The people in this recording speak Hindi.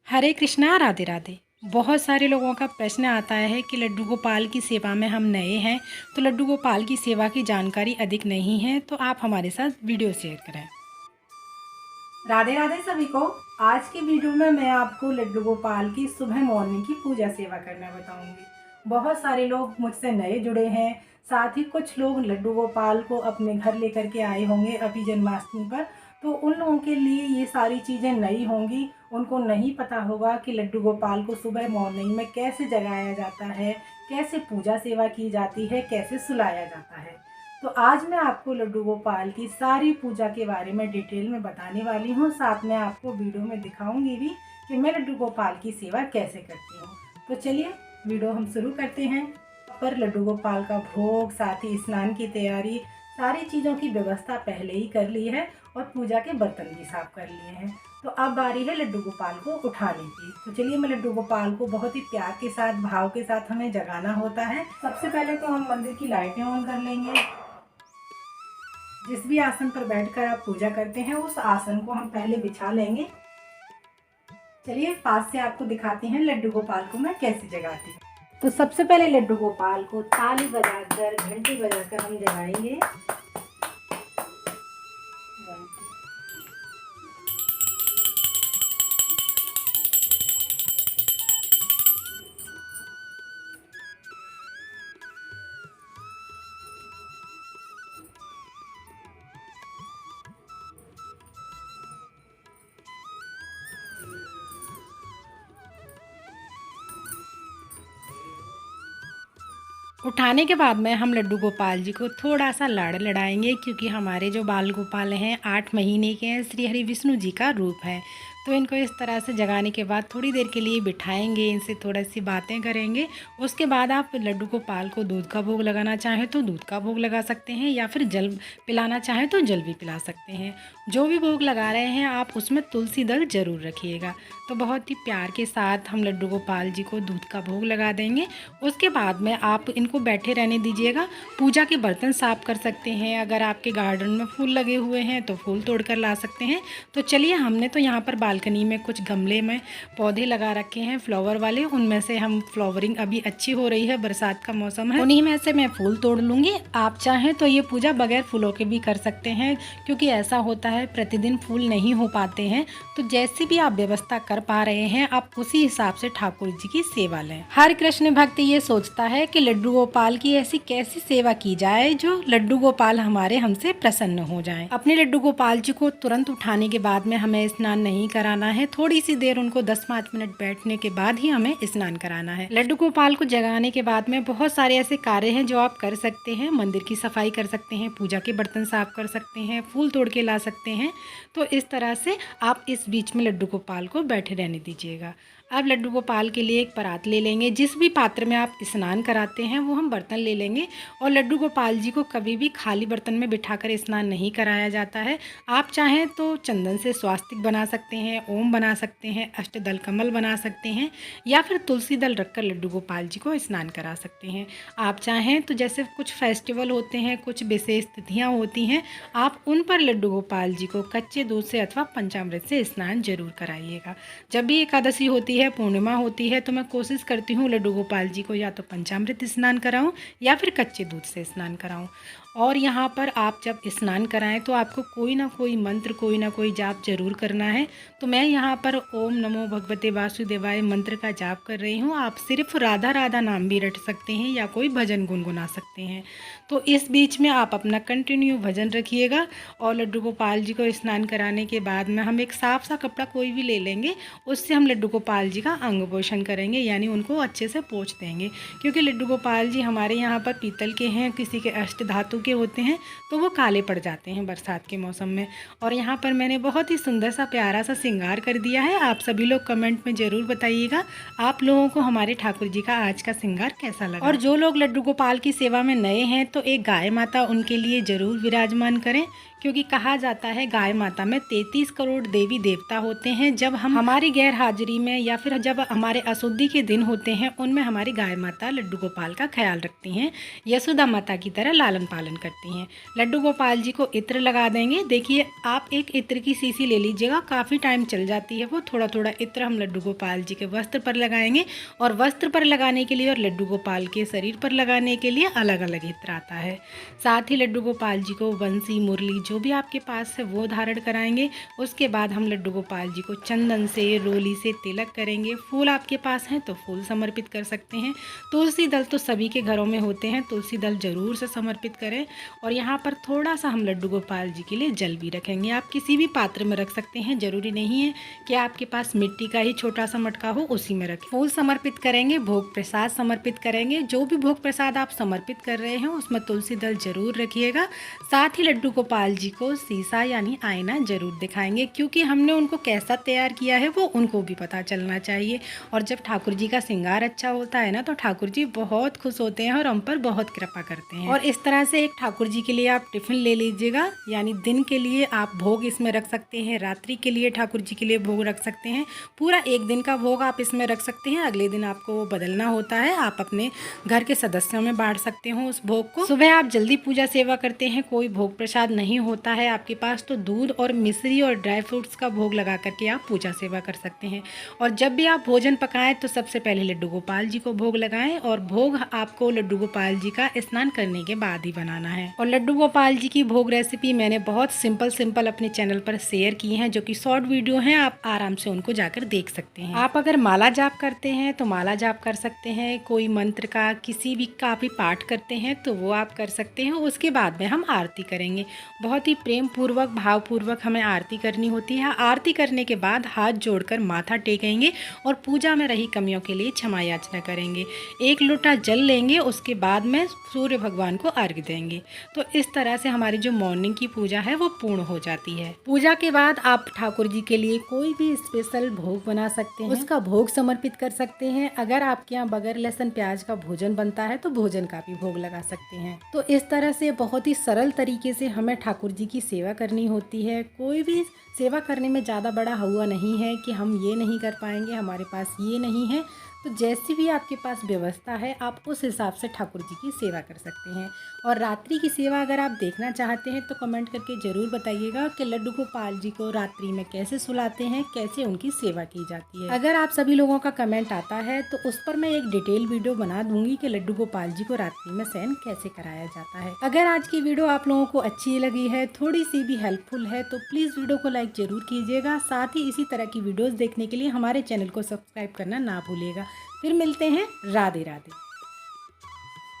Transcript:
हरे कृष्णा राधे राधे। बहुत सारे लोगों का प्रश्न आता है कि लड्डू गोपाल की सेवा में हम नए हैं तो लड्डू गोपाल की सेवा की जानकारी अधिक नहीं है, तो आप हमारे साथ वीडियो शेयर करें। राधे राधे सभी को। आज की वीडियो में मैं आपको लड्डू गोपाल की सुबह मॉर्निंग की पूजा सेवा करना बताऊंगी। बहुत सारे लोग मुझसे नए जुड़े हैं, साथ ही कुछ लोग लड्डू गोपाल को अपने घर लेकर के आए होंगे अभी जन्माष्टमी पर, तो उन लोगों के लिए ये सारी चीज़ें नई होंगी। उनको नहीं पता होगा कि लड्डू गोपाल को सुबह मॉर्निंग में कैसे जगाया जाता है, कैसे पूजा सेवा की जाती है, कैसे सुलाया जाता है। तो आज मैं आपको लड्डू गोपाल की सारी पूजा के बारे में डिटेल में बताने वाली हूँ। साथ में आपको वीडियो में दिखाऊंगी भी कि मैं लड्डू गोपाल की सेवा कैसे करती हूँ। तो चलिए वीडियो हम शुरू करते हैं। पर लड्डू गोपाल का भोग, साथ ही स्नान की तैयारी, सारी चीज़ों की व्यवस्था पहले ही कर ली है और पूजा के बर्तन भी साफ कर लिए हैं। तो अब बारी है लड्डू गोपाल को उठाने की। तो चलिए मैं लड्डू गोपाल को बहुत ही प्यार के साथ, भाव के साथ हमें जगाना होता है। सबसे पहले तो हम मंदिर की लाइटें ऑन कर लेंगे। जिस भी आसन पर बैठकर आप पूजा करते हैं उस आसन को हम पहले बिछा लेंगे। चलिए पास से आपको दिखाते हैं लड्डू गोपाल को मैं कैसे जगाती हूँ। तो सबसे पहले लड्डू गोपाल को ताली बजाकर, घंटी बजाकर हम जगाएंगे। उठाने के बाद में हम लड्डू गोपाल जी को थोड़ा सा लाड़ लड़ाएंगे, क्योंकि हमारे जो बाल गोपाल हैं 8 महीने के हैं, श्री हरि विष्णु जी का रूप है। तो इनको इस तरह से जगाने के बाद थोड़ी देर के लिए बिठाएंगे, इनसे थोड़ी सी बातें करेंगे। उसके बाद आप लड्डू गोपाल को दूध का भोग लगाना चाहें तो दूध का भोग लगा सकते हैं, या फिर जल पिलाना चाहें तो जल भी पिला सकते हैं। जो भी भोग लगा रहे हैं आप उसमें तुलसी दल ज़रूर रखिएगा। तो बहुत ही प्यार के साथ हम लड्डू गोपाल जी को दूध का भोग लगा देंगे। उसके बाद में आप इनको बैठे रहने दीजिएगा। पूजा के बर्तन साफ कर सकते हैं। अगर आपके गार्डन में फूल लगे हुए हैं तो फूल तोड़ कर ला सकते हैं। तो चलिए, हमने तो यहाँ पर बालकनी में कुछ गमले में पौधे लगा रखे हैं फ्लावर वाले, उनमें से हम फ्लावरिंग अभी अच्छी हो रही है, बरसात का मौसम है, उन्हीं में से मैं फूल तोड़ लूँगी। आप चाहें तो ये पूजा बगैर फूलों के भी कर सकते हैं, क्योंकि ऐसा होता है प्रतिदिन फूल नहीं हो पाते हैं। तो जैसी भी आप व्यवस्था कर पा रहे हैं आप उसी हिसाब से ठाकुर जी की सेवा लें। हर कृष्ण भक्त ये सोचता है कि लड्डू गोपाल की ऐसी कैसी सेवा की जाए जो लड्डू गोपाल हमारे हमसे प्रसन्न हो जाएं। अपने लड्डू गोपाल जी को तुरंत उठाने के बाद में हमें स्नान नहीं कराना है। थोड़ी सी देर उनको 10-5 मिनट बैठने के बाद ही हमें स्नान कराना है। लड्डू गोपाल को जगाने के बाद में बहुत सारे ऐसे कार्य हैं जो आप कर सकते हैं। मंदिर की सफाई कर सकते हैं, पूजा के बर्तन साफ कर सकते हैं, फूल तोड़ के ला सकते हैं। तो इस तरह से आप इस बीच में लड्डू गोपाल को बैठे रहने दीजिएगा। अब लड्डू गोपाल के लिए एक परात ले लेंगे। जिस भी पात्र में आप स्नान कराते हैं वो हम बर्तन ले लेंगे। और लड्डू गोपाल जी को कभी भी खाली बर्तन में बिठाकर स्नान नहीं कराया जाता है। आप चाहें तो चंदन से स्वास्तिक बना सकते हैं, ओम बना सकते हैं, अष्टदल कमल बना सकते हैं, या फिर तुलसी दल रखकर लड्डू गोपाल जी को स्नान करा सकते हैं। आप चाहें तो जैसे कुछ फेस्टिवल होते हैं, कुछ विशेष तिथियाँ होती हैं, आप उन पर लड्डू गोपाल जी को कच्चे दूध से अथवा पंचामृत से स्नान जरूर कराइएगा। जब भी एकादशी होती है, पूर्णिमा होती है, तो मैं कोशिश करती हूँ लड्डू गोपाल जी को या तो पंचामृत स्नान कराऊं या फिर कच्चे दूध से स्नान कराऊं। और यहाँ पर आप जब स्नान कराएं तो आपको कोई ना कोई मंत्र, कोई ना कोई जाप जरूर करना है। तो मैं यहाँ पर ओम नमो भगवते वासुदेवाय मंत्र का जाप कर रही हूँ। आप सिर्फ राधा राधा नाम भी रट सकते हैं या कोई भजन गुनगुना सकते हैं। तो इस बीच में आप अपना कंटिन्यू भजन रखिएगा। और लड्डू गोपाल जी को स्नान कराने के बाद में हम एक साफ सा कपड़ा कोई भी ले लेंगे, उससे हम लड्डू गोपाल जी का अंग पोषण करेंगे, यानी उनको अच्छे से पोंछ देंगे। क्योंकि लड्डू गोपाल जी हमारे यहाँ पर पीतल के हैं, किसी के अष्ट धातु के होते हैं, तो वो काले पड़ जाते हैं बरसात के मौसम में। और यहाँ पर मैंने बहुत ही सुंदर सा प्यारा सा श्रृंगार कर दिया है। आप सभी लोग कमेंट में ज़रूर बताइएगा आप लोगों को हमारे ठाकुर जी का आज का श्रृंगार कैसा लगा। और जो लोग लड्डू गोपाल की सेवा में नए हैं तो एक गाय माता उनके लिए ज़रूर विराजमान करें, क्योंकि कहा जाता है गाय माता में 33 करोड़ देवी देवता होते हैं। जब हम हमारी गैर हाजिरी में या फिर जब हमारे अशुद्धि के दिन होते हैं, उनमें हमारी गाय माता लड्डू गोपाल का ख्याल रखती हैं, यशोदा माता की तरह लालन पालन करती हैं। लड्डू गोपाल जी को इत्र लगा देंगे। देखिए, आप एक इत्र की शीशी ले लीजिएगा, काफ़ी टाइम चल जाती है वो। थोड़ा थोड़ा इत्र हम लड्डू गोपाल जी के वस्त्र पर लगाएंगे, और वस्त्र पर लगाने के लिए और लड्डू गोपाल के शरीर पर लगाने के लिए अलग अलग इत्र आता है। साथ ही लड्डू गोपाल जी को बंसी, मुरली जो भी आपके पास है वो धारण कराएंगे। उसके बाद हम लड्डू गोपाल जी को चंदन से, रोली से तिलक करेंगे। फूल आपके पास हैं तो फूल समर्पित कर सकते हैं। तुलसी दल तो सभी के घरों में होते हैं, तुलसी दल जरूर से समर्पित करें। और यहाँ पर थोड़ा सा हम लड्डू गोपाल जी के लिए जल भी रखेंगे। आप किसी भी पात्र में रख सकते हैं, जरूरी नहीं है कि आपके पास मिट्टी का ही छोटा सा मटका हो, उसी में रखें। फूल समर्पित करेंगे, भोग प्रसाद समर्पित करेंगे। जो भी भोग प्रसाद आप समर्पित कर रहे हैं उसमें तुलसी दल जरूर रखिएगा। साथ ही लड्डू गोपाल जी को शीशा यानी आईना जरूर दिखाएंगे, क्योंकि हमने उनको कैसा तैयार किया है वो उनको भी पता चलना चाहिए। और जब ठाकुर जी का श्रृंगार अच्छा होता है ना, तो ठाकुर जी बहुत खुश होते हैं और हम पर बहुत कृपा करते हैं। और इस तरह से एक ठाकुर जी के लिए आप टिफिन ले लीजिएगा, यानी दिन के लिए आप भोग इसमें रख सकते हैं, रात्रि के लिए ठाकुर जी के लिए भोग रख सकते हैं। पूरा एक दिन का भोग आप इसमें रख सकते हैं। अगले दिन आपको वो बदलना होता है, आप अपने घर के सदस्यों में बांट सकते हो उस भोग को। सुबह आप जल्दी पूजा सेवा करते हैं, कोई भोग प्रसाद नहीं होता है आपके पास, तो दूध और मिश्री और ड्राई फ्रूट्स का भोग लगा करके आप पूजा सेवा कर सकते हैं। और जब भी आप भोजन पकाएं तो सबसे पहले लड्डू गोपाल जी को भोग लगाएं, और भोग आपको लड्डू गोपाल जी का स्नान करने के बाद ही बनाना है। और लड्डू गोपाल जी की भोग रेसिपी मैंने बहुत सिंपल अपने चैनल पर शेयर की हैं, जो कि शॉर्ट वीडियो हैं, आप आराम से उनको जाकर देख सकते हैं। आप अगर माला जाप करते हैं तो माला जाप कर सकते हैं, कोई मंत्र का किसी भी का भी पाठ करते हैं तो वो आप कर सकते हैं। उसके बाद में हम आरती करेंगे। बहुत ही प्रेम पूर्वक, भावपूर्वक हमें आरती करनी होती है। आरती करने के बाद हाथ जोड़कर माथा टेकेंगे और पूजा में रही कमियों के लिए क्षमा याचना करेंगे। एक लोटा जल लेंगे, उसके बाद में सूर्य भगवान को अर्घ्य देंगे। तो इस तरह से हमारी जो मॉर्निंग की पूजा है वो पूर्ण हो जाती है। पूजा के बाद आप ठाकुर जी के लिए कोई भी स्पेशल भोग बना सकते हैं, उसका भोग समर्पित कर सकते हैं। अगर आपके यहाँ बगैर लहसुन प्याज का भोजन बनता है तो भोजन का भी भोग लगा सकते हैं। तो इस तरह से बहुत ही सरल तरीके से हमें ठाकुर जी की सेवा करनी होती है। कोई भी सेवा करने में ज़्यादा बड़ा हुआ नहीं है कि हम ये नहीं कर पाएंगे, हमारे पास ये नहीं है। तो जैसी भी आपके पास व्यवस्था है, आप उस हिसाब से ठाकुर जी की सेवा कर सकते हैं। और रात्रि की सेवा अगर आप देखना चाहते हैं तो कमेंट करके ज़रूर बताइएगा कि लड्डू गोपाल जी को रात्रि में कैसे सुलाते हैं, कैसे उनकी सेवा की जाती है। अगर आप सभी लोगों का कमेंट आता है तो उस पर मैं एक डिटेल वीडियो बना दूंगी कि लड्डू गोपाल जी को रात्रि में शयन कैसे कराया जाता है। अगर आज की वीडियो आप लोगों को अच्छी लगी है, थोड़ी सी भी हेल्पफुल है, तो प्लीज़ वीडियो को लाइक ज़रूर कीजिएगा। साथ ही इसी तरह की वीडियोज़ देखने के लिए हमारे चैनल को सब्सक्राइब करना ना भूलिएगा। फिर मिलते हैं। राधे राधे।